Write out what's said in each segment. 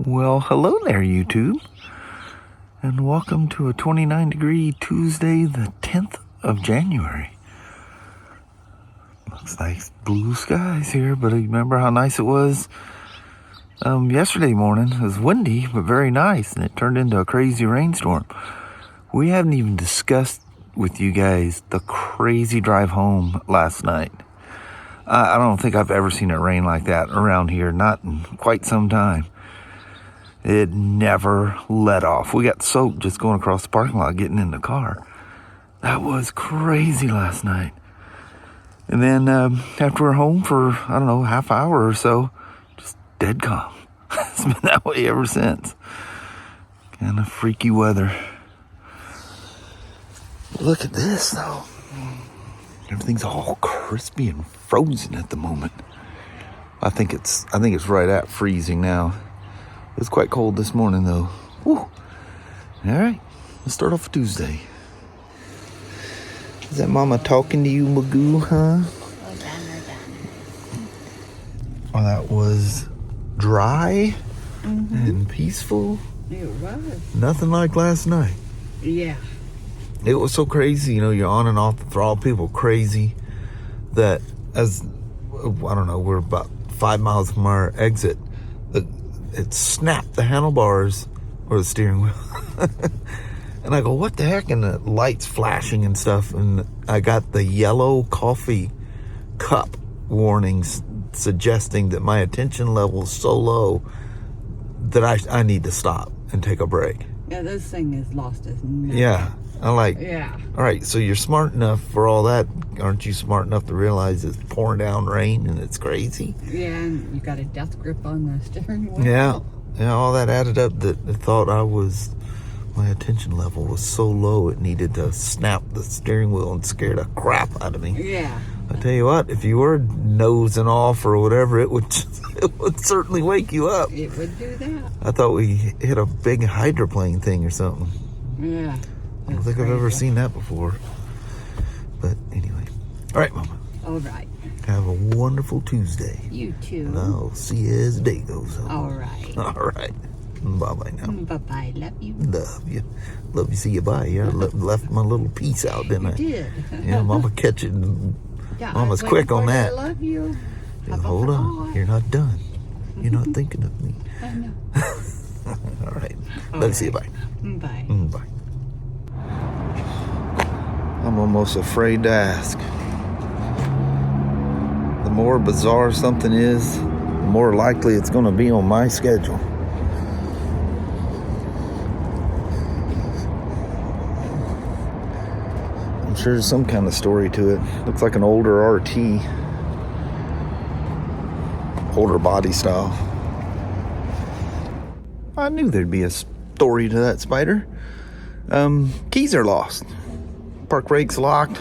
Well, hello there, YouTube, and welcome to a 29-degree Tuesday, the 10th of January. Looks like blue skies here, but remember how nice it was yesterday morning? It was windy, but very nice, and it turned into a crazy rainstorm. We haven't even discussed with you guys the crazy drive home last night. I don't think I've ever seen it rain like that around here, not in quite some time. It never let off. We got soaked just going across the parking lot, getting in the car. That was crazy last night. And then after we're home for, I don't know, half hour or so, just dead calm. It's been that way ever since. Kind of freaky weather. Look at this, though. Everything's all crispy and frozen at the moment. I think it's right at freezing now. It was quite cold this morning, though. Woo. All right, let's start off Tuesday. Is that Mama talking to you, Magoo, huh? Oh, that was dry and peaceful. It was. Nothing like last night. Yeah. It was so crazy, you're on and off the throttle. People crazy that I don't know, we're about 5 miles from our exit. It snapped the handlebars or the steering wheel. And I go, what the heck? And the lights flashing and stuff. And I got the yellow coffee cup warnings suggesting that my attention level is so low that I need to stop and take a break. Yeah, this thing is lost as nothing. Yeah. I'm like, yeah. All right, so you're smart enough for all that. Aren't you smart enough to realize it's pouring down rain and it's crazy? Yeah, and you got a death grip on the steering wheel. Yeah, all that added up that I thought my attention level was so low it needed to snap the steering wheel and scare the crap out of me. Yeah. I tell you what, if you were nosing off or whatever, it would certainly wake you up. It would do that. I thought we hit a big hydroplane thing or something. Yeah. I don't think I've ever seen that before. But anyway. All right, Mama. All right. Have a wonderful Tuesday. You too. And I'll see you as the day goes on. All right. All right. Bye-bye now. Bye-bye. Love you. Love you. Love you. See you. Bye. Yeah, left my little piece out, didn't I? You did. Yeah, Mama catch it. Yeah, Mama's quick on that. I love you. Yeah, hold on. You're not done. You're not thinking of me. I know. All right. Let's see you. Bye. Bye. Bye. I'm almost afraid to ask. The more bizarre something is, the more likely it's going to be on my schedule. I'm sure there's some kind of story to it. Looks like an older RT. Older body style. I knew there'd be a story to that, Spyder. Keys are lost. Park brake's locked.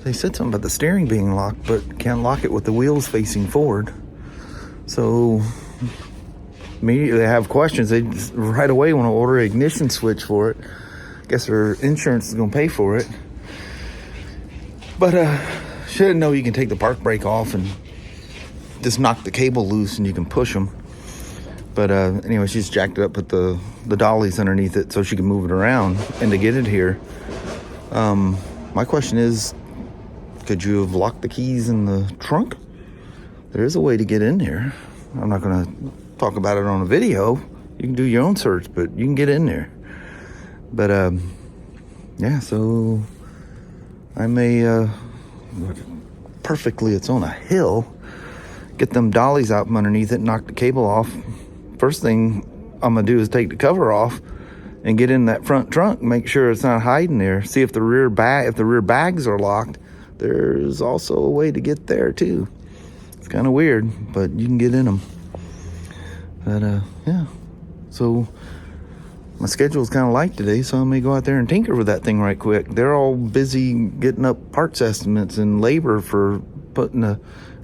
They said something about the steering being locked, but can't lock it with the wheels facing forward. So immediately they have questions. They just right away want to order an ignition switch for it. Guess their insurance is going to pay for it. But should know you can take the park brake off and just knock the cable loose and you can push them. But anyway, she's jacked it up, put the dollies underneath it so she can move it around. And to get it here, my question is, could you have locked the keys in the trunk? There is a way to get in there. I'm not going to talk about it on a video. You can do your own search, but you can get in there. But yeah, so I may perfectly, it's on a hill, get them dollies out from underneath it, knock the cable off. First thing I'm going to do is take the cover off and get in that front trunk, make sure it's not hiding there. See if the rear bags are locked. There's also a way to get there too. It's kind of weird, but you can get in them. But yeah, so my schedule is kind of light today, so I may go out there and tinker with that thing right quick. They're all busy getting up parts estimates and labor for putting a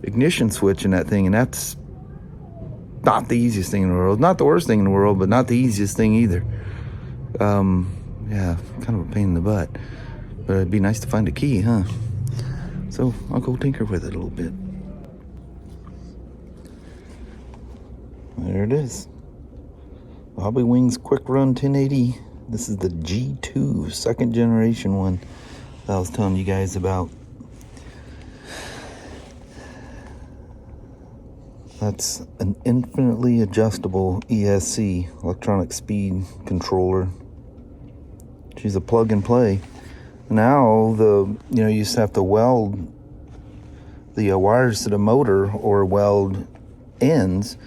ignition switch in that thing, and that's not the easiest thing in the world. Not the worst thing in the world, but not the easiest thing either. Yeah, kind of a pain in the butt. But it'd be nice to find a key, huh? So I'll go tinker with it a little bit. There it is. HobbyWing's Quick Run 1080. This is the G2, second generation one that I was telling you guys about. That's an infinitely adjustable ESC, electronic speed controller. She's a plug and play. Now you used to have to weld the wires to the motor or weld ends,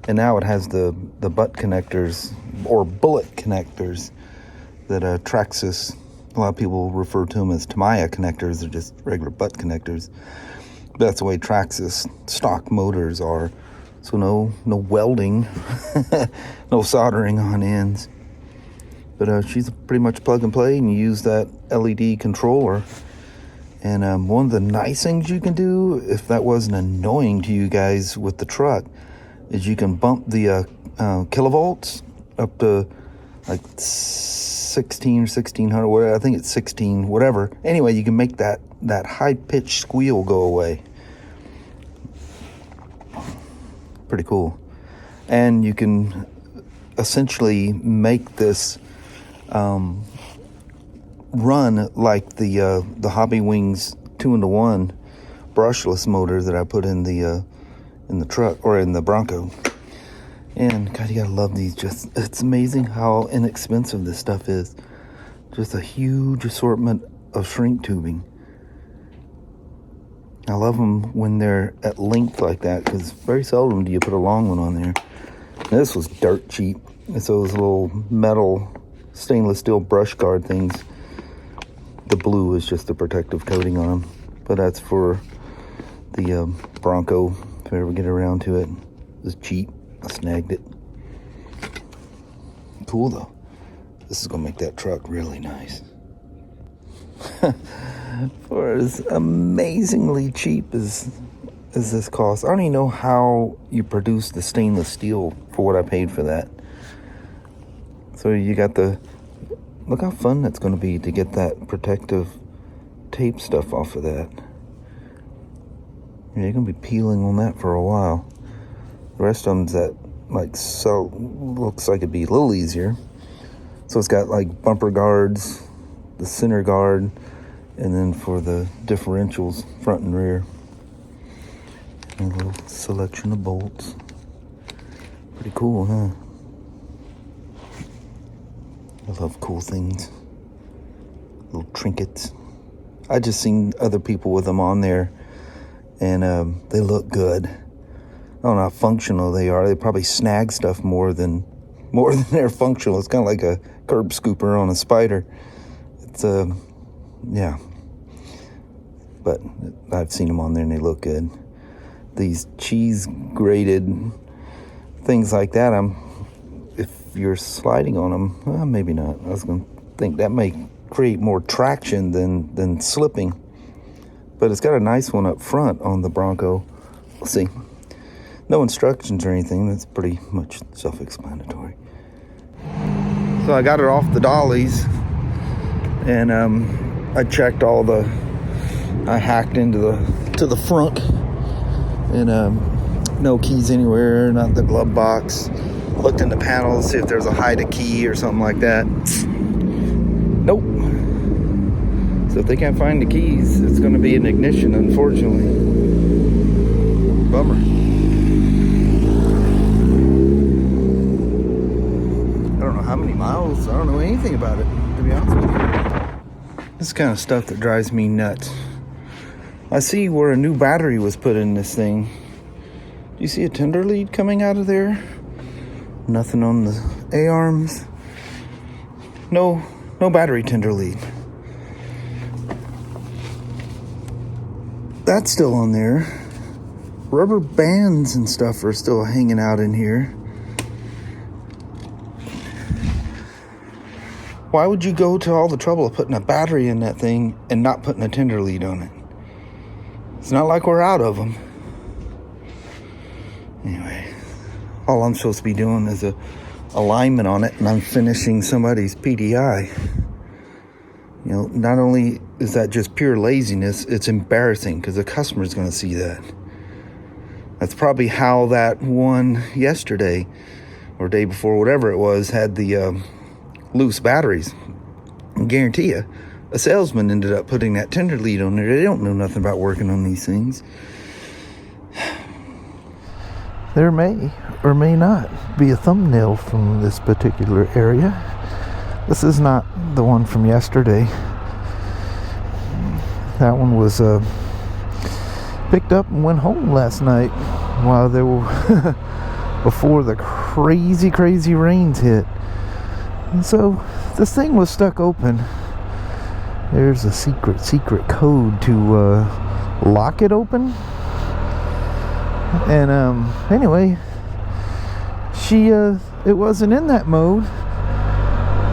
and now it has the butt connectors or bullet connectors that Traxxas, a lot of people refer to them as Tamiya connectors. They're just regular butt connectors. That's the way Traxxas stock motors are. So no welding, no soldering on ends. But she's pretty much plug and play, and you use that LED controller. And one of the nice things you can do, if that wasn't annoying to you guys with the truck, is you can bump the kilovolts up to like 16 or 1600, whatever. I think it's 16, whatever. Anyway, you can make that high-pitched squeal go away. Pretty cool. And you can essentially make this run like the HobbyWing's 2-in-1 brushless motor that I put in the truck, or in the Bronco. And God, you gotta love these. Just, it's amazing how inexpensive this stuff is. Just a huge assortment of shrink tubing. I love them when they're at length like that, because very seldom do you put a long one on there. And this was dirt cheap. It's those little metal stainless steel brush guard things. The blue is just a protective coating on them, but that's for the Bronco, if I ever get around to it. It was cheap. I snagged it. Cool though. This is gonna make that truck really nice. For as amazingly cheap as this costs, I don't even know how you produce the stainless steel for what I paid for that. So you got look how fun that's going to be to get that protective tape stuff off of that. Yeah, you're going to be peeling on that for a while. The rest of them's that, like, so looks like it'd be a little easier. So it's got like bumper guards, the center guard, and then for the differentials, front and rear. And a little selection of bolts. Pretty cool, huh? I love cool things. Little trinkets. I just seen other people with them on there, and they look good. I don't know how functional they are. They probably snag stuff more than they're functional. It's kind of like a curb scooper on a Spyder. It's yeah. But I've seen them on there and they look good. These cheese grated things like that, if you're sliding on them, well, maybe not. I was going to think that may create more traction than slipping. But it's got a nice one up front on the Bronco. We'll see. No instructions or anything. That's pretty much self-explanatory. So I got it off the dollies, and I checked I hacked into the front, and no keys anywhere, not the glove box. Looked in the panel to see if there's a hide a key or something like that. Nope. So if they can't find the keys, it's going to be an ignition, unfortunately. Bummer. I don't know how many miles. I don't know anything about it, to be honest with you. This is kind of stuff that drives me nuts. I see where a new battery was put in this thing. Do you see a tender lead coming out of there? Nothing on the A-arms. No battery tender lead. That's still on there. Rubber bands and stuff are still hanging out in here. Why would you go to all the trouble of putting a battery in that thing and not putting a tender lead on it? It's not like we're out of them. Anyway, all I'm supposed to be doing is a alignment on it, and I'm finishing somebody's PDI. You know, not only is that just pure laziness, it's embarrassing because the customer's going to see that. That's probably how that one yesterday or day before, whatever it was, had the loose batteries. I guarantee you, a salesman ended up putting that tender lead on there. They don't know nothing about working on these things. There may or may not be a thumbnail from this particular area. This is not the one from yesterday. That one was picked up and went home last night while they were before the crazy rains hit. And so this thing was stuck open. There's a secret code to lock it open. And anyway, it wasn't in that mode.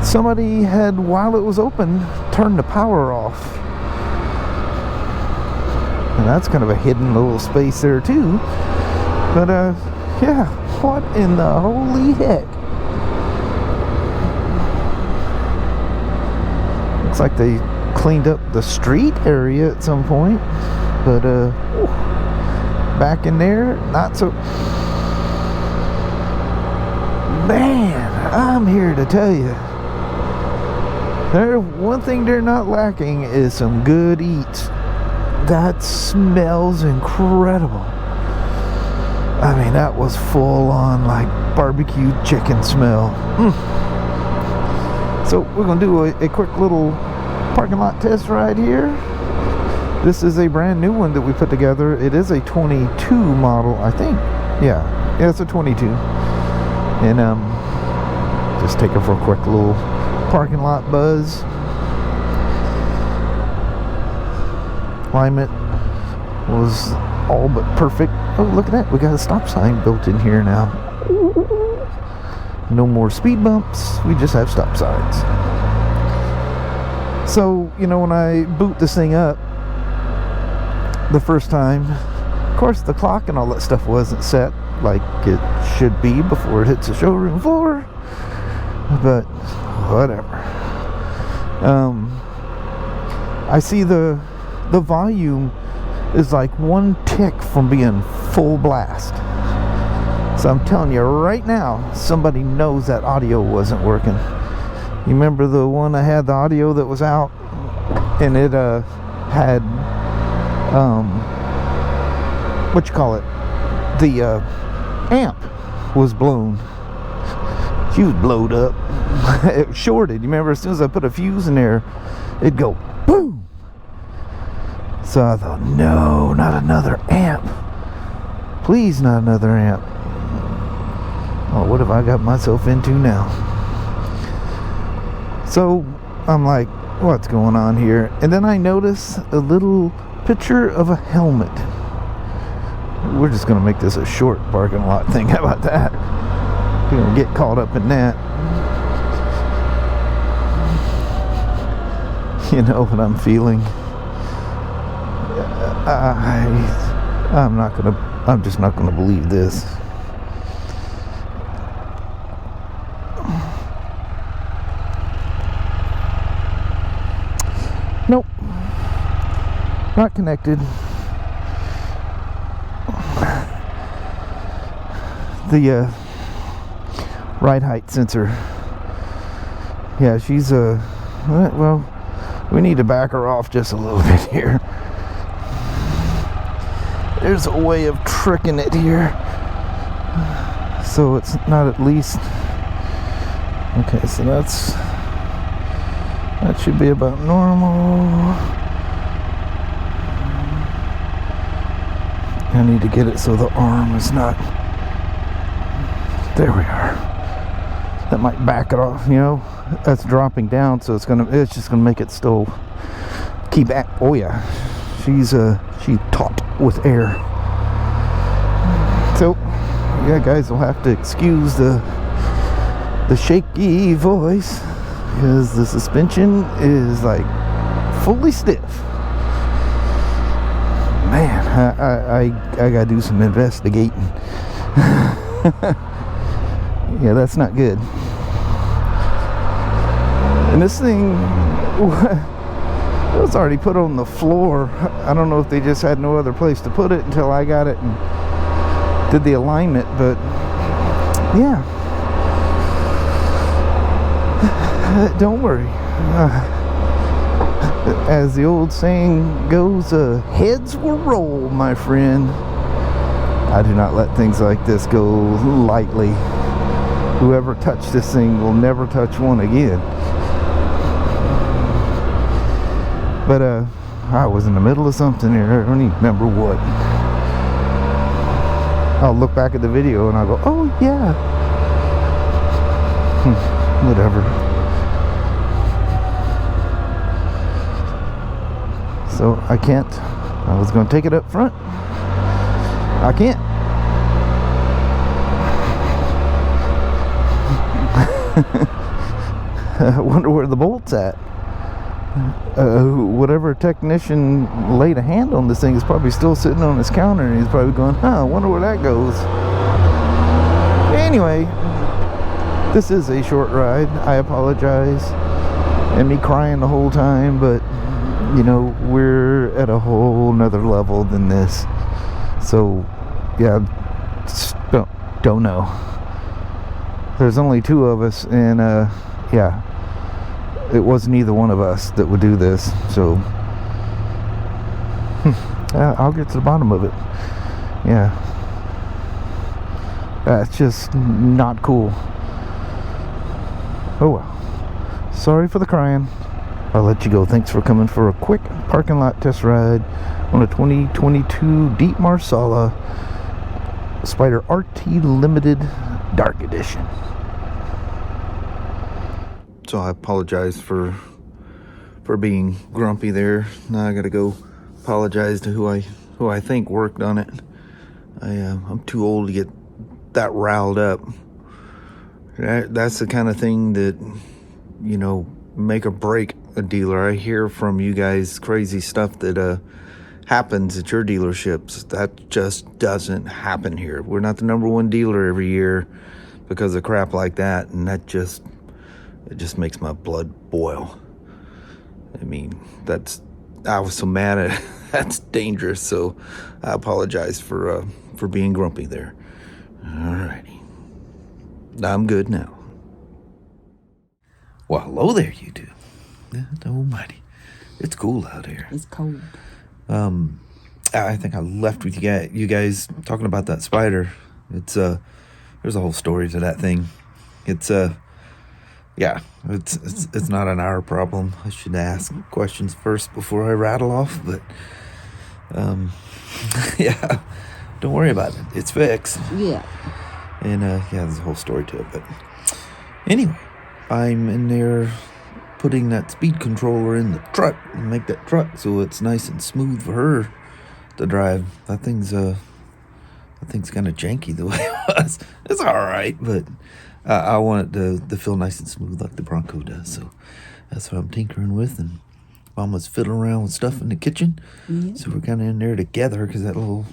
Somebody had, while it was open, turned the power off. And that's kind of a hidden little space there too. But yeah, what in the holy heck? Looks like they cleaned up the street area at some point. But back in there, not so. Man, I'm here to tell you, one thing they're not lacking is some good eats. That smells incredible. I mean, that was full on like barbecue chicken smell. So we're gonna do a quick little parking lot test ride here. This is a brand new one that we put together. It is a 22 model, I think. Yeah, it's a 22. And just take it for a quick little parking lot buzz. Climate was all but perfect. Oh, look at that. We got a stop sign built in here now. No more speed bumps. We just have stop signs. So, you know, when I boot this thing up the first time, of course the clock and all that stuff wasn't set like it should be before it hits the showroom floor, but whatever. I see the volume is like one tick from being full blast. So I'm telling you right now, somebody knows that audio wasn't working. You remember the one I had, the audio that was out, and it had what you call it, the amp was blown. She was blowed up. It shorted. You remember, as soon as I put a fuse in there, it'd go boom. So I thought, no, not another amp. Please, not another amp. Oh, what have I got myself into now? So I'm like, what's going on here? And then I notice a little picture of a helmet. We're just gonna make this a short parking lot thing. How about that? We're gonna get caught up in that. You know what I'm feeling? I'm just not gonna believe this. Nope, not connected. The ride height sensor. Yeah, she's well, we need to back her off just a little bit here. There's a way of tricking it here, so it's not at least. Okay, so that should be about normal. I need to get it so the arm is not. There we are. That might back it off, you know. That's dropping down, so it's just gonna make it still keep at. Oh yeah, she's taut with air. So yeah, guys, will have to excuse the shaky voice because the suspension is like fully stiff. Man, I gotta do some investigating. Yeah, that's not good. And this thing was already put on the floor. I don't know if they just had no other place to put it until I got it and did the alignment, but yeah, Don't worry. As the old saying goes, heads will roll, my friend. I do not let things like this go lightly. Whoever touched this thing will never touch one again. But I was in the middle of something here. I don't even remember what. I'll look back at the video and I'll go, oh yeah. Whatever. So I can't. I was going to take it up front. I can't. I wonder where the bolt's at. Whatever technician laid a hand on this thing is probably still sitting on his counter, and he's probably going, I wonder where that goes. Anyway, this is a short ride. I apologize. And me crying the whole time, but you know, we're at a whole nother level than this. So yeah, don't know. There's only two of us, and yeah, it wasn't either one of us that would do this. So I'll get to the bottom of it. Yeah, that's just not cool. Oh well, sorry for the crying. I'll let you go. Thanks for coming for a quick parking lot test ride on a 2022 Deep Marsala Spyder RT Limited Dark Edition. So I apologize for being grumpy there. Now I gotta go apologize to who I think worked on it. I'm too old to get that riled up. That's the kind of thing that, you know, make or break a dealer. I hear from you guys crazy stuff that happens at your dealerships. That just doesn't happen here. We're not the #1 dealer every year because of crap like that, and it just makes my blood boil. I mean, I was so mad at it. That's dangerous. So I apologize for being grumpy there. Alrighty, I'm good now. Well, hello there, you two. Almighty, it's cool out here. It's cold. I think I left with you guys talking about that Spyder. It's there's a whole story to that thing. It's yeah, it's not an our problem. I should ask questions first before I rattle off, but yeah, don't worry about it. It's fixed. Yeah. And yeah, there's a whole story to it. But anyway, I'm in there putting that speed controller in the truck and make that truck so it's nice and smooth for her to drive. That thing's kind of janky the way it was. It's all right, but I want it to feel nice and smooth like the Bronco does. So that's what I'm tinkering with. And Mom was fiddling around with stuff in the kitchen. Yeah. So we're kind of in there together because that little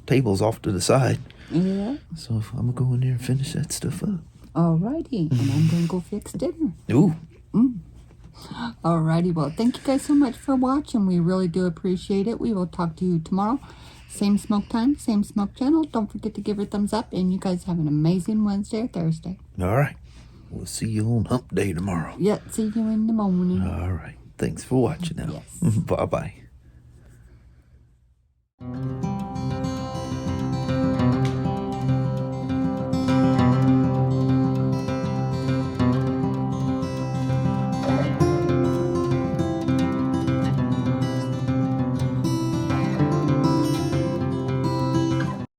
table's off to the side. Yeah. So I'm going to go in there and finish that stuff up. Alrighty. And I'm going to go fix dinner. Ooh. Alrighty. Well, thank you guys so much for watching. We really do appreciate it. We will talk to you tomorrow. Same smoke time, same smoke channel. Don't forget to give her a thumbs up. And you guys have an amazing Wednesday or Thursday. All right. We'll see you on Hump Day tomorrow. Yeah, see you in the morning. All right. Thanks for watching now. Yes. Bye-bye.